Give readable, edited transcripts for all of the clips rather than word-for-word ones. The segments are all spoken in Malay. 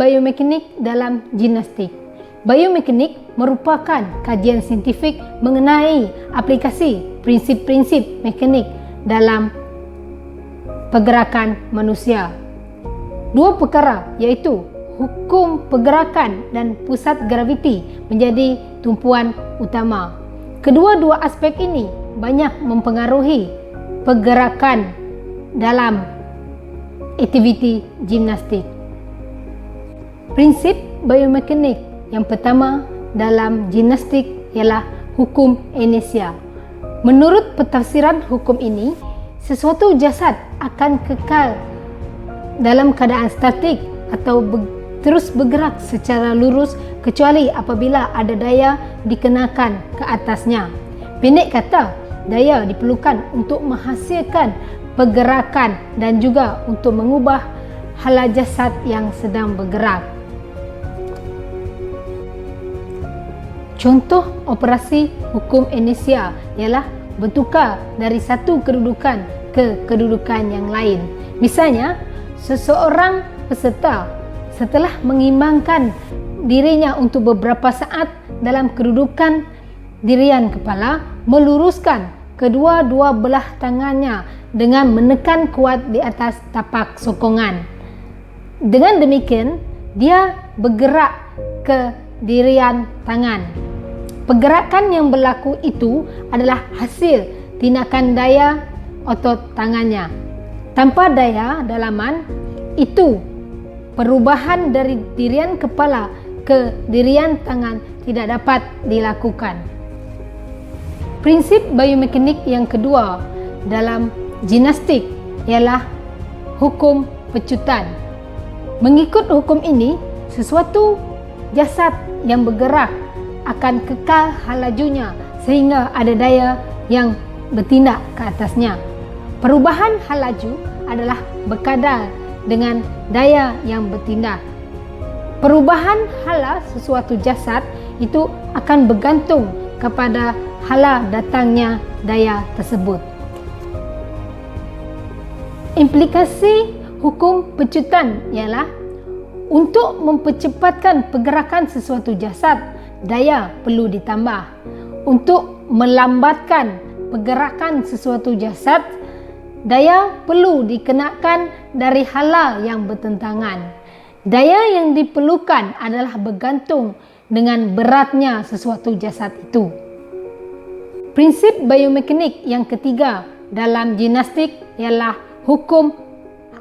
biomekanik dalam gimnastik. Biomekanik merupakan kajian saintifik mengenai aplikasi prinsip-prinsip mekanik dalam pergerakan manusia. Dua perkara iaitu hukum pergerakan dan pusat graviti menjadi tumpuan utama. Kedua-dua aspek ini banyak mempengaruhi pergerakan dalam aktiviti gimnastik. Prinsip biomekanik yang pertama dalam gimnastik ialah hukum inersia. Menurut pentafsiran hukum ini, sesuatu jasad akan kekal dalam keadaan statik atau terus bergerak secara lurus kecuali apabila ada daya dikenakan ke atasnya. Pendek kata, daya diperlukan untuk menghasilkan pergerakan dan juga untuk mengubah hala jasad yang sedang bergerak. Contoh operasi hukum inersia ialah bertukar dari satu kedudukan ke kedudukan yang lain. Misalnya, seseorang peserta setelah mengimbangkan dirinya untuk beberapa saat dalam kedudukan dirian kepala, meluruskan kedua-dua belah tangannya dengan menekan kuat di atas tapak sokongan. Dengan demikian, dia bergerak ke dirian tangan. Pergerakan yang berlaku itu adalah hasil tindakan daya otot tangannya. Tanpa daya dalaman, itu perubahan dari dirian kepala ke dirian tangan tidak dapat dilakukan. Prinsip biomekanik yang kedua dalam gimnastik ialah hukum pecutan. Mengikut hukum ini, sesuatu jasad yang bergerak akan kekal hal lajunya sehingga ada daya yang bertindak ke atasnya. Perubahan hal laju adalah berkadar dengan daya yang bertindak. Perubahan hala sesuatu jasad itu akan bergantung kepada hala datangnya daya tersebut. Implikasi hukum pecutan ialah untuk mempercepatkan pergerakan sesuatu jasad, daya perlu ditambah. Untuk melambatkan pergerakan sesuatu jasad, daya perlu dikenakan dari hala yang bertentangan. Daya yang diperlukan adalah bergantung dengan beratnya sesuatu jasad itu. Prinsip biomekanik yang ketiga dalam gimnastik ialah hukum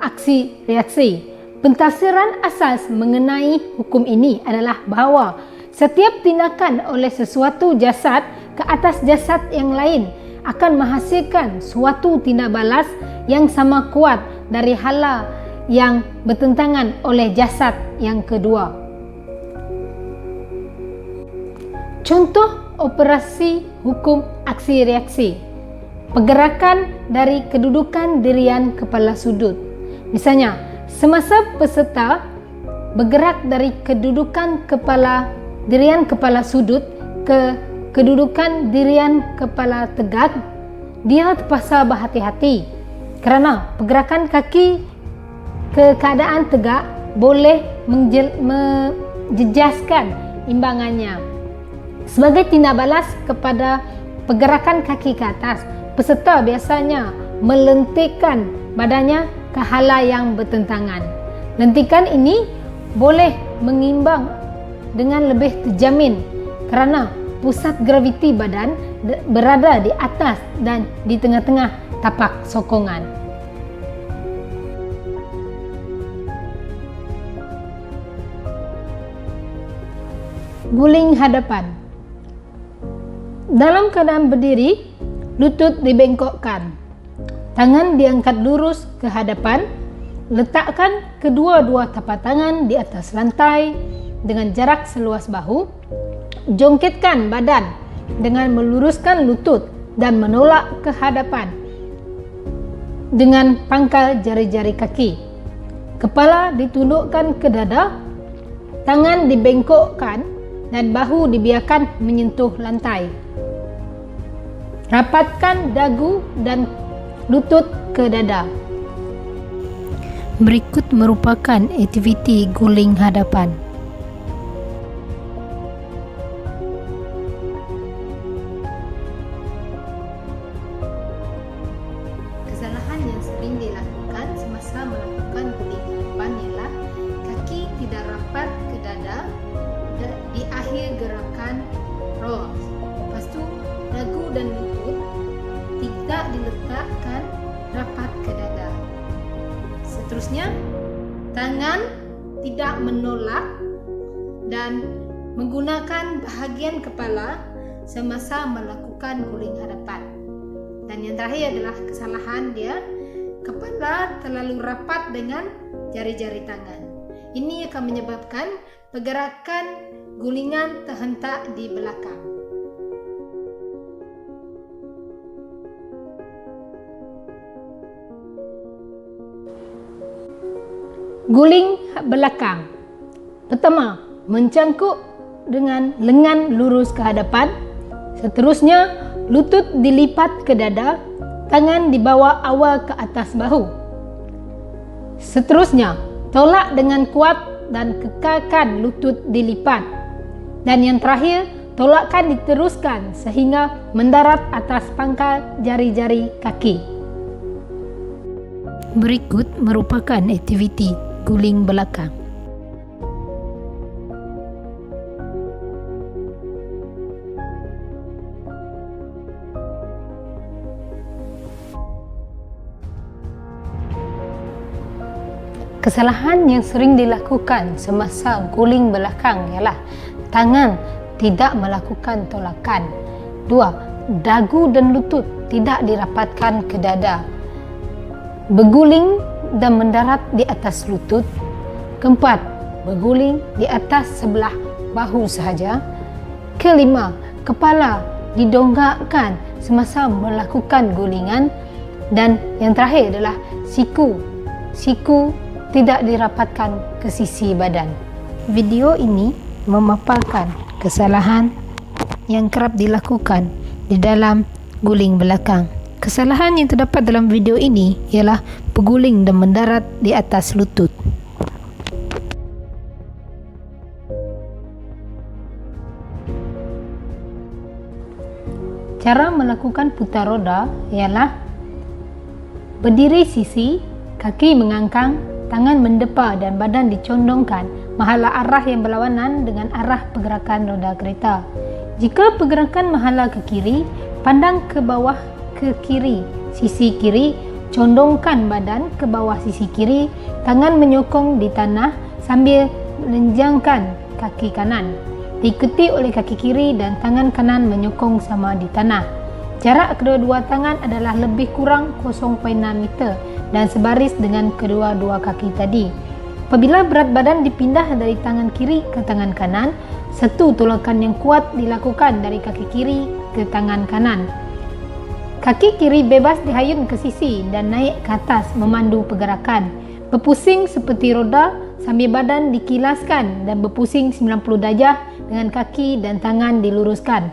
aksi reaksi. Pentafsiran asas mengenai hukum ini adalah bahawa setiap tindakan oleh sesuatu jasad ke atas jasad yang lain akan menghasilkan suatu tindak balas yang sama kuat dari hala yang bertentangan oleh jasad yang kedua. Contoh operasi hukum aksi reaksi. Pergerakan dari kedudukan dirian kepala sudut. Misalnya, semasa peserta bergerak dari kedudukan dirian kepala sudut ke kedudukan dirian kepala tegak, dia terpaksa berhati-hati kerana pergerakan kaki ke keadaan tegak boleh menjejaskan imbangannya. Sebagai tindak balas kepada pergerakan kaki ke atas, peserta biasanya melentikkan badannya ke hala yang bertentangan. Lentikan ini boleh mengimbang dengan lebih terjamin kerana pusat graviti badan berada di atas dan di tengah-tengah tapak sokongan. Guling hadapan. Dalam keadaan berdiri, lutut dibengkokkan, tangan diangkat lurus ke hadapan, letakkan kedua-dua tapak tangan di atas lantai dengan jarak seluas bahu, jongkitkan badan dengan meluruskan lutut dan menolak ke hadapan dengan pangkal jari-jari kaki. Kepala ditundukkan ke dada, tangan dibengkokkan dan bahu dibiarkan menyentuh lantai. Rapatkan dagu dan lutut ke dada. Berikut merupakan aktiviti guling hadapan. Kesalahan yang sering dilakukan semasa melakukan guling hadapan ialah kaki tidak rapat ke dada di akhir gerakan roll. Lepas tu, dagu dan lutut tidak diletakkan rapat ke dada. Seterusnya, tangan tidak menolak dan menggunakan bahagian kepala semasa melakukan guling hadapan. Dan yang terakhir adalah kesalahan dia, kepala terlalu rapat dengan jari-jari tangan. Ini akan menyebabkan pergerakan gulingan terhentak di belakang. Guling belakang. Pertama, mencangkuk dengan lengan lurus ke hadapan. Seterusnya, lutut dilipat ke dada, tangan dibawa awal ke atas bahu. Seterusnya, tolak dengan kuat dan kekalkan lutut dilipat. Dan yang terakhir, tolakkan diteruskan sehingga mendarat atas pangkal jari-jari kaki. Berikut merupakan aktiviti guling belakang. Kesalahan yang sering dilakukan semasa guling belakang ialah tangan tidak melakukan tolakan. 2. Dagu dan lutut tidak dirapatkan ke dada. Berguling dan mendarat di atas lutut. Keempat, berguling di atas sebelah bahu sahaja. Kelima, kepala didongakkan semasa melakukan gulingan. Dan yang terakhir adalah siku tidak dirapatkan ke sisi badan. Video ini memaparkan kesalahan yang kerap dilakukan di dalam guling belakang. Kesalahan yang terdapat dalam video ini ialah berguling dan mendarat di atas lutut. Cara melakukan putar roda ialah berdiri sisi, kaki mengangkang, tangan mendepa dan badan dicondongkan menghala arah yang berlawanan dengan arah pergerakan roda kereta. Jika pergerakan menghala ke kiri, pandang ke bawah ke kiri, sisi kiri, condongkan badan ke bawah sisi kiri, tangan menyokong di tanah sambil lenjangkan kaki kanan. Diikuti oleh kaki kiri dan tangan kanan menyokong sama di tanah. Jarak kedua-dua tangan adalah lebih kurang 0.6 meter dan sebaris dengan kedua-dua kaki tadi. Apabila berat badan dipindah dari tangan kiri ke tangan kanan, satu tolakan yang kuat dilakukan dari kaki kiri ke tangan kanan. Kaki kiri bebas dihayun ke sisi dan naik ke atas memandu pergerakan. Berpusing seperti roda sambil badan dikilaskan dan berpusing 90 darjah dengan kaki dan tangan diluruskan.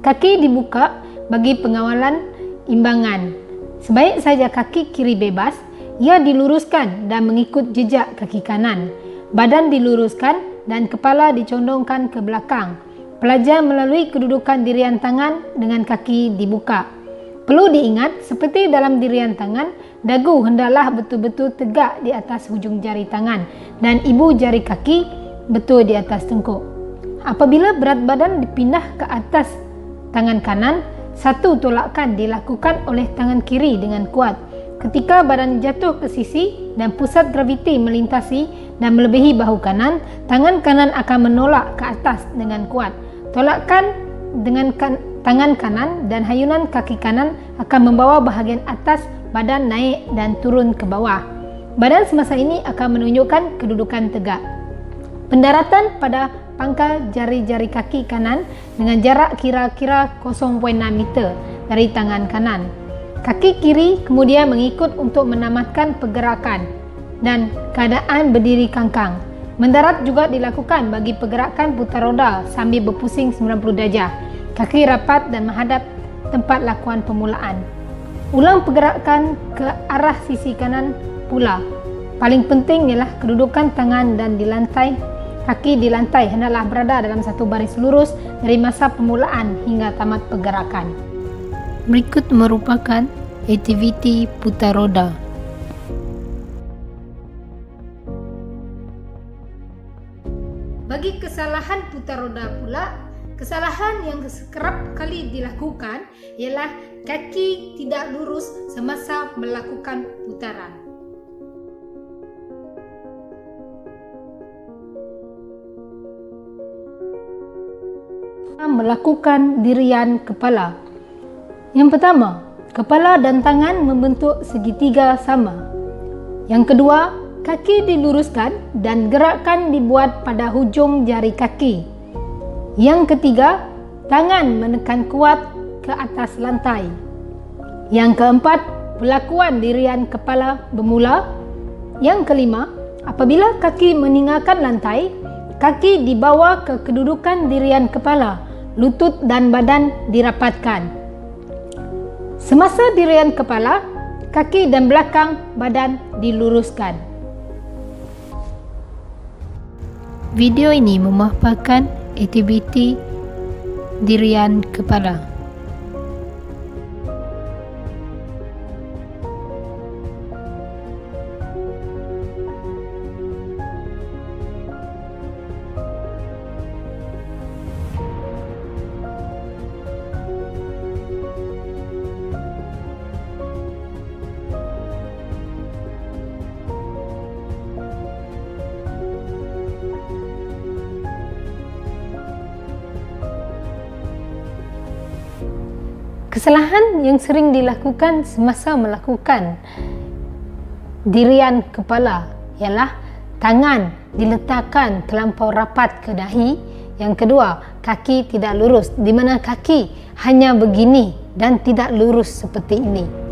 Kaki dibuka bagi pengawalan imbangan. Sebaik saja kaki kiri bebas, ia diluruskan dan mengikut jejak kaki kanan. Badan diluruskan dan kepala dicondongkan ke belakang. Pelajar melalui kedudukan dirian tangan dengan kaki dibuka. Perlu diingat, seperti dalam dirian tangan, dagu hendaklah betul-betul tegak di atas hujung jari tangan dan ibu jari kaki betul di atas tengkuk. Apabila berat badan dipindah ke atas tangan kanan, satu tolakan dilakukan oleh tangan kiri dengan kuat. Ketika badan jatuh ke sisi dan pusat graviti melintasi dan melebihi bahu kanan, tangan kanan akan menolak ke atas dengan kuat. Tolakan dengan tangan kanan dan hayunan kaki kanan akan membawa bahagian atas badan naik dan turun ke bawah. Badan semasa ini akan menunjukkan kedudukan tegak. Pendaratan pada pangkal jari-jari kaki kanan dengan jarak kira-kira 0.6 meter dari tangan kanan. Kaki kiri kemudian mengikut untuk menamatkan pergerakan dan keadaan berdiri kangkang. Mendarat juga dilakukan bagi pergerakan putar roda sambil berpusing 90 darjah. Kaki rapat dan menghadap tempat lakuan permulaan. Ulang pergerakan ke arah sisi kanan pula. paling penting ialah kedudukan tangan dan di lantai. Kaki di lantai hendaklah berada dalam satu baris lurus dari masa permulaan hingga tamat pergerakan. Berikut merupakan aktiviti putar roda. Bagi kesalahan putar roda pula, kesalahan yang kerap kali dilakukan ialah kaki tidak lurus semasa melakukan putaran. Melakukan dirian kepala. Yang pertama, kepala dan tangan membentuk segitiga sama. Yang kedua, kaki diluruskan dan gerakan dibuat pada hujung jari kaki. Yang ketiga, tangan menekan kuat ke atas lantai. Yang keempat, pelakuan dirian kepala bermula. Yang kelima, apabila kaki meninggalkan lantai, kaki dibawa ke kedudukan dirian kepala, lutut dan badan dirapatkan. Semasa dirian kepala, kaki dan belakang badan diluruskan. Video ini memaparkan aktiviti dirian kepala. Kesalahan yang sering dilakukan semasa melakukan dirian kepala ialah tangan diletakkan terlampau rapat ke dahi. Yang kedua, kaki tidak lurus, di mana kaki hanya begini dan tidak lurus seperti ini.